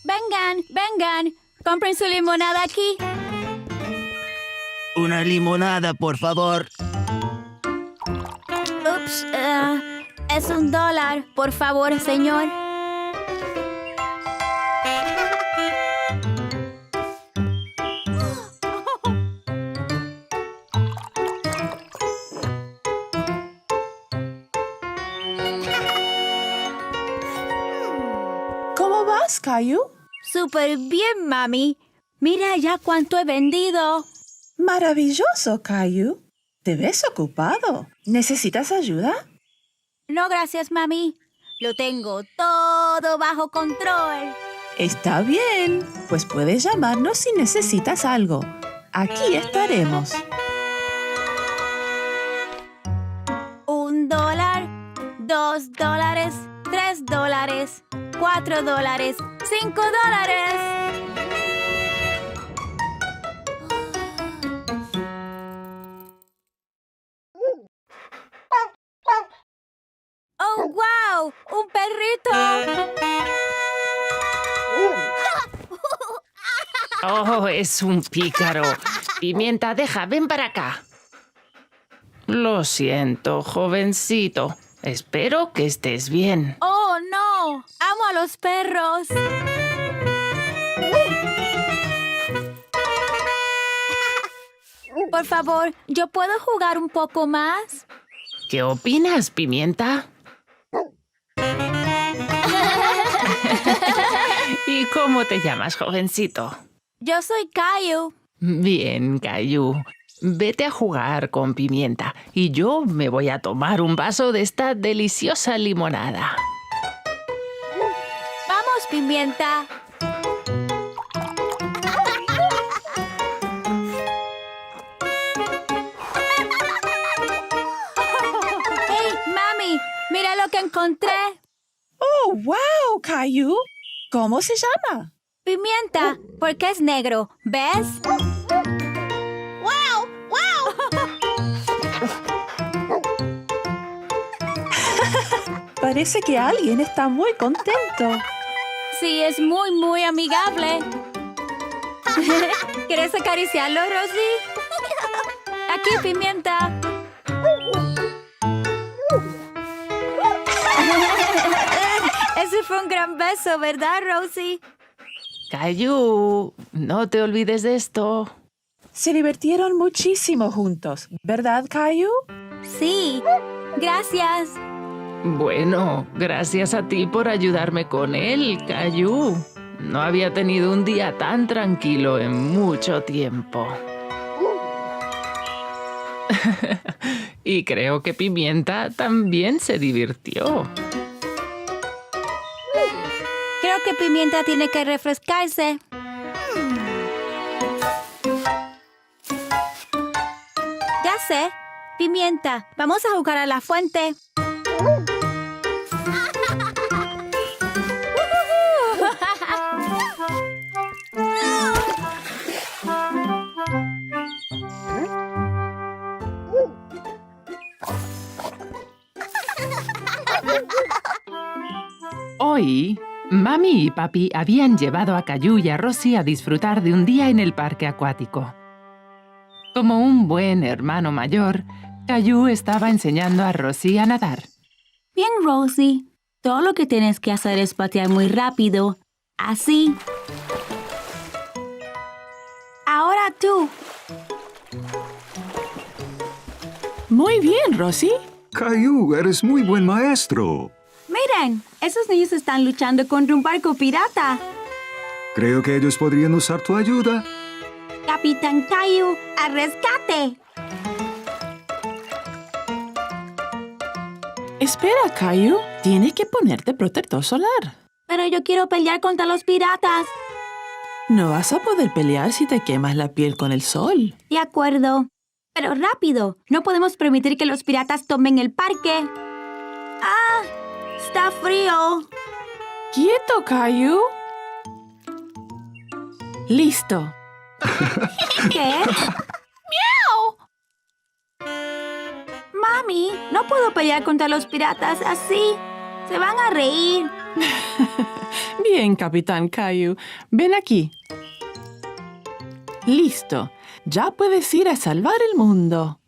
Vengan, vengan. Compren su limonada aquí. Una limonada, por favor. Ups, es $1. Por favor, señor. ¿Cómo vas, Caillou? Súper bien, mami. Mira ya cuánto he vendido. Maravilloso, Caillou. Te ves ocupado. ¿Necesitas ayuda? No, gracias, mami. Lo tengo todo bajo control. Está bien. Pues puedes llamarnos si necesitas algo. Aquí estaremos. $1, $2, $3, $4, $5. ¡Oh, wow! ¡Un perrito! Oh, es un pícaro. Pimienta, ven para acá. Lo siento, jovencito. Espero que estés bien. ¡Oh, no! ¡Amo a los perros! Por favor, ¿yo puedo jugar un poco más? ¿Qué opinas, Pimienta? ¿Y cómo te llamas, jovencito? Yo soy Caillou. Bien, Caillou. Vete a jugar con Pimienta y yo me voy a tomar un vaso de esta deliciosa limonada. ¡Vamos, Pimienta! ¡Hey, mami! ¡Mira lo que encontré! ¡Oh, wow, Caillou! ¿Cómo se llama? Pimienta, porque es negro, ¿ves? ¡Wow! ¡Wow! Parece que alguien está muy contento. Sí, es muy, muy amigable. ¿Quieres acariciarlo, Rosie? Aquí, Pimienta. Ese fue un gran beso, ¿verdad, Rosie? Caillou, no te olvides de esto. Se divirtieron muchísimo juntos, ¿verdad, Caillou? Sí, gracias. Bueno, gracias a ti por ayudarme con él, Caillou. No había tenido un día tan tranquilo en mucho tiempo. Y creo que Pimienta también se divirtió. Creo que Pimienta tiene que refrescarse. Ya sé. Pimienta, vamos a jugar a la fuente. Hoy, Mami y Papi habían llevado a Caillou y a Rosie a disfrutar de un día en el parque acuático. Como un buen hermano mayor, Caillou estaba enseñando a Rosie a nadar. Bien, Rosie. Todo lo que tienes que hacer es patear muy rápido. Así. Ahora tú. Muy bien, Rosie. Caillou, eres muy buen maestro. Miren, esos niños están luchando contra un barco pirata. Creo que ellos podrían usar tu ayuda. Capitán Caillou, ¡al rescate! Espera, Caillou. Tienes que ponerte protector solar. Pero yo quiero pelear contra los piratas. No vas a poder pelear si te quemas la piel con el sol. De acuerdo. Pero rápido. No podemos permitir que los piratas tomen el parque. ¡Ah! ¡Está frío! ¡Quieto, Caillou! ¡Listo! ¿Qué? Mami, no puedo pelear contra los piratas así. Se van a reír. Bien, Capitán Caillou. Ven aquí. Listo. Ya puedes ir a salvar el mundo.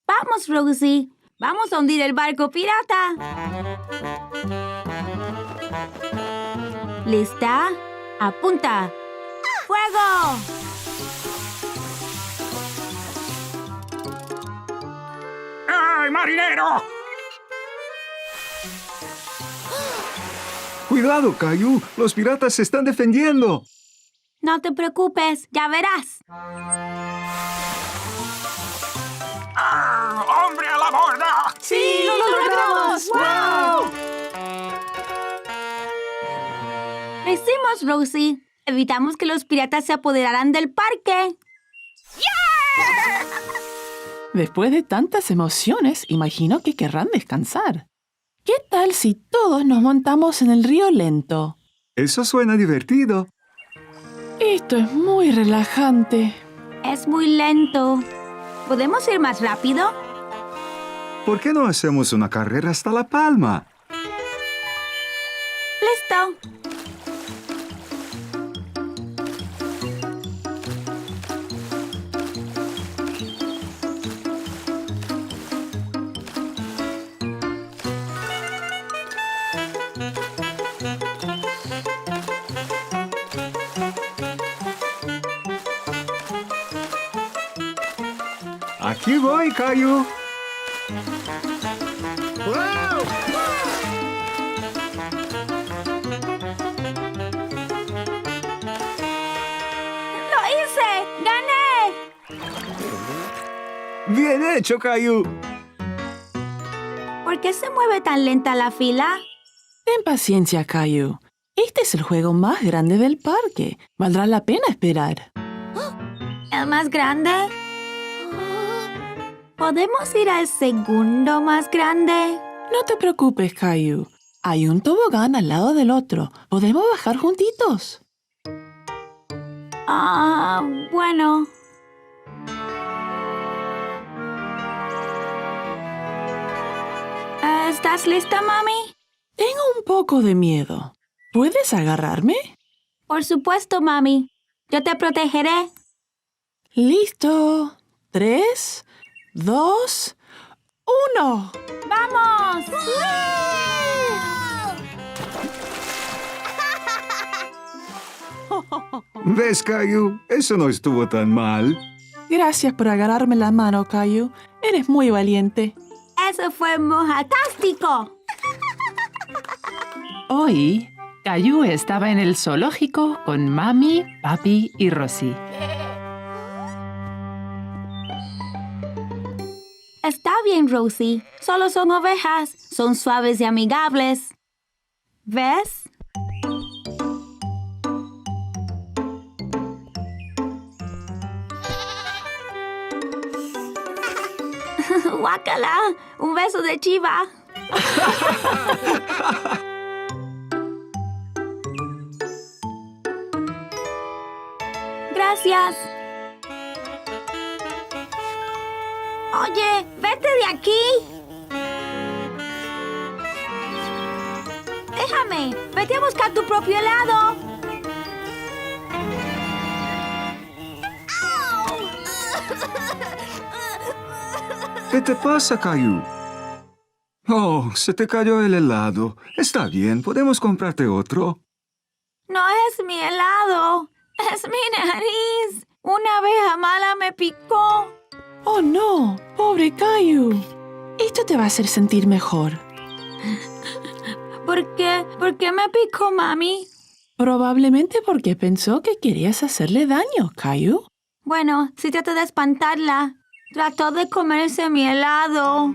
Vamos, Rosie. Vamos a hundir el barco pirata. ¿Lista? Apunta. ¡Fuego! ¡Ay, marinero! Cuidado, Caillou. Los piratas se están defendiendo. No te preocupes, ya verás. ¡Hombre a la borda! ¡Sí, lo logramos! ¡Wow! Lo hicimos, Rosie. Evitamos que los piratas se apoderaran del parque. Después de tantas emociones, imagino que querrán descansar. ¿Qué tal si todos nos montamos en el río lento? Eso suena divertido. Esto es muy relajante. Es muy lento. ¿Podemos ir más rápido? ¿Por qué no hacemos una carrera hasta La Palma? Listo. Aquí voy, Caillou. ¡Lo hice! ¡Gané! Bien hecho, Caillou. ¿Por qué se mueve tan lenta la fila? Ten paciencia, Caillou. Este es el juego más grande del parque. Valdrá la pena esperar. ¿El más grande? ¿Podemos ir al segundo más grande? No te preocupes, Caillou. Hay un tobogán al lado del otro. ¿Podemos bajar juntitos? Bueno. ¿Estás lista, mami? Tengo un poco de miedo. ¿Puedes agarrarme? Por supuesto, mami. Yo te protegeré. Listo. 3, 2, 1. ¡Vamos! ¿Ves, Caillou? Eso no estuvo tan mal. Gracias por agarrarme la mano, Caillou. Eres muy valiente. ¡Eso fue mojatástico! Hoy, Caillou estaba en el zoológico con Mami, Papi y Rosie. Está bien, Rosie. Solo son ovejas. Son suaves y amigables. ¿Ves? ¡Guácala! ¡Un beso de chiva! Gracias. Oye, vete de aquí. Déjame. Vete a buscar tu propio helado. ¿Qué te pasa, Caillou? Oh, se te cayó el helado. Está bien, podemos comprarte otro. No es mi helado. Es mi nariz. Una abeja mala me picó. ¡Oh, no! ¡Pobre Caillou! Esto te va a hacer sentir mejor. ¿Por qué? ¿Por qué me picó, mami? Probablemente porque pensó que querías hacerle daño, Caillou. Bueno, si trato de espantarla. Trató de comerse mi helado.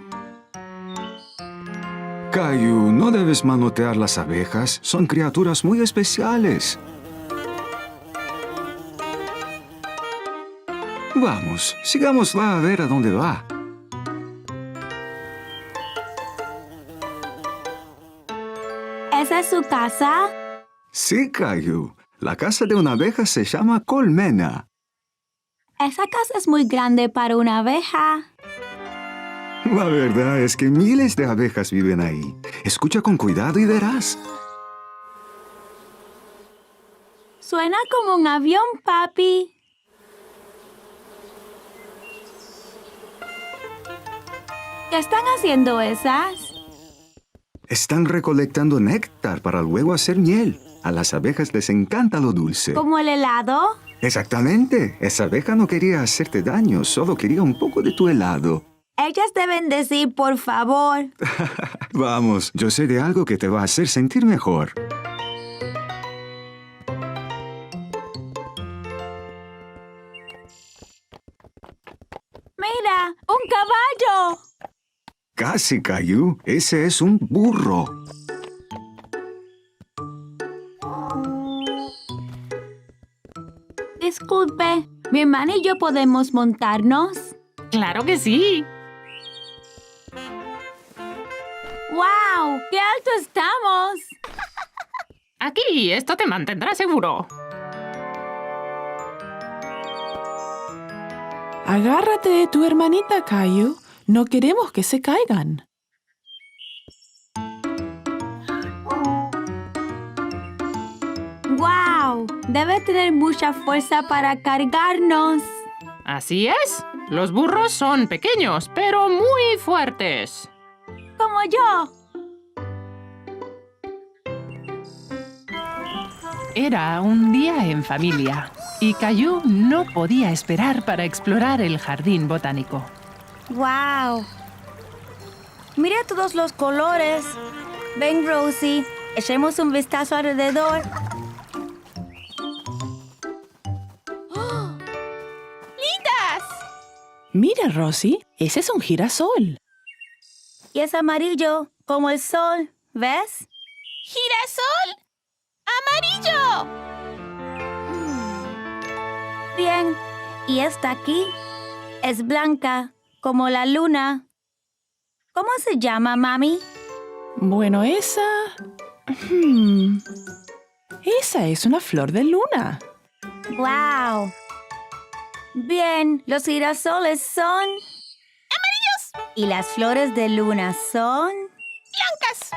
Caillou, no debes manotear las abejas. Son criaturas muy especiales. Vamos, sigámosla a ver a dónde va. ¿Esa es su casa? Sí, Caillou. La casa de una abeja se llama colmena. Esa casa es muy grande para una abeja. La verdad es que miles de abejas viven ahí. Escucha con cuidado y verás. Suena como un avión, papi. ¿Qué están haciendo esas? Están recolectando néctar para luego hacer miel. A las abejas les encanta lo dulce. ¿Como el helado? Exactamente. Esa abeja no quería hacerte daño, solo quería un poco de tu helado. Ellas deben decir, por favor. Vamos, yo sé de algo que te va a hacer sentir mejor. ¡Mira! ¡Un caballo! Casi, Caillou. Ese es un burro. Disculpe, ¿mi hermana y yo podemos montarnos? ¡Claro que sí! ¡Wow! ¡Qué alto estamos! Aquí, esto te mantendrá seguro. Agárrate de tu hermanita, Caillou. No queremos que se caigan. ¡Wow! Debe tener mucha fuerza para cargarnos. Así es. Los burros son pequeños, pero muy fuertes. ¡Como yo! Era un día en familia y Caillou no podía esperar para explorar el jardín botánico. ¡Wow! Mira todos los colores. Ven, Rosie. Echemos un vistazo alrededor. ¡Oh! ¡Lindas! Mira, Rosie, ese es un girasol. Y es amarillo, como el sol. ¿Ves? ¡Girasol! ¡Amarillo! Bien. Y esta aquí es blanca, como la luna. ¿Cómo se llama, mami? Bueno, esa... Esa es una flor de luna. ¡Wow! Bien, los girasoles son... ¡amarillos! Y las flores de luna son... ¡blancas!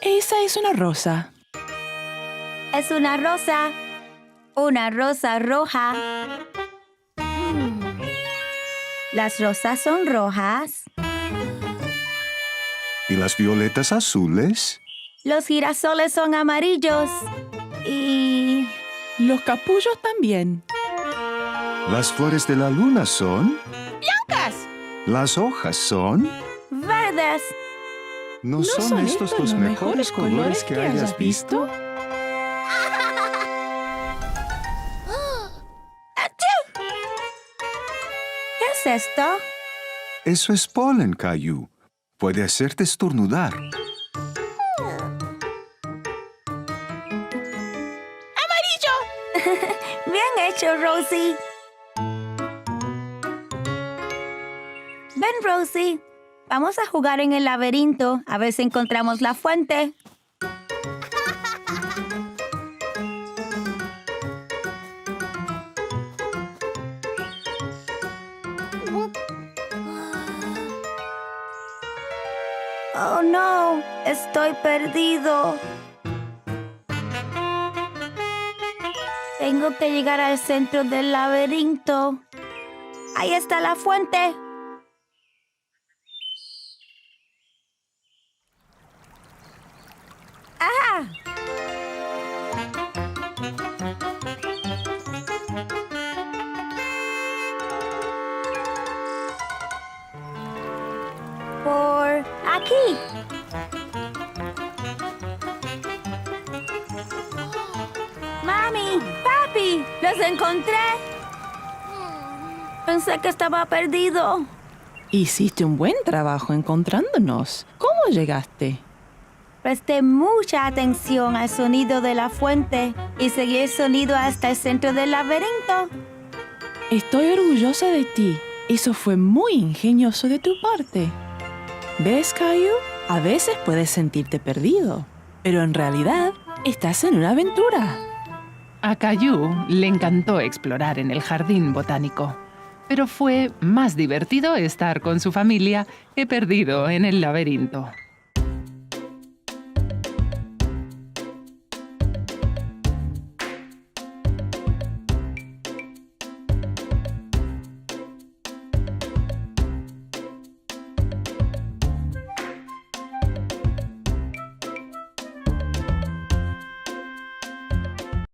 Esa es una rosa. Es una rosa roja. Las rosas son rojas. ¿Y las violetas azules? Los girasoles son amarillos. Y... Los capullos también. Las flores de la luna son... ¡blancas! Las hojas son... ¡verdes! ¿No son estos los mejores colores que hayas visto? ¿Qué es esto? Eso es polen, Caillou. Puede hacerte estornudar. Bien hecho, Rosie. Ven, Rosie. Vamos a jugar en el laberinto a ver si encontramos la fuente. Oh, no. Estoy perdido. Tengo que llegar al centro del laberinto. Ahí está la fuente. ¡Ah! Por aquí. ¡Mami! ¡Papi! ¡Los encontré! Pensé que estaba perdido. Hiciste un buen trabajo encontrándonos. ¿Cómo llegaste? Presté mucha atención al sonido de la fuente y seguí el sonido hasta el centro del laberinto. Estoy orgullosa de ti. Eso fue muy ingenioso de tu parte. ¿Ves, Caillou? A veces puedes sentirte perdido, pero en realidad estás en una aventura. A Caillou le encantó explorar en el jardín botánico, pero fue más divertido estar con su familia que perdido en el laberinto.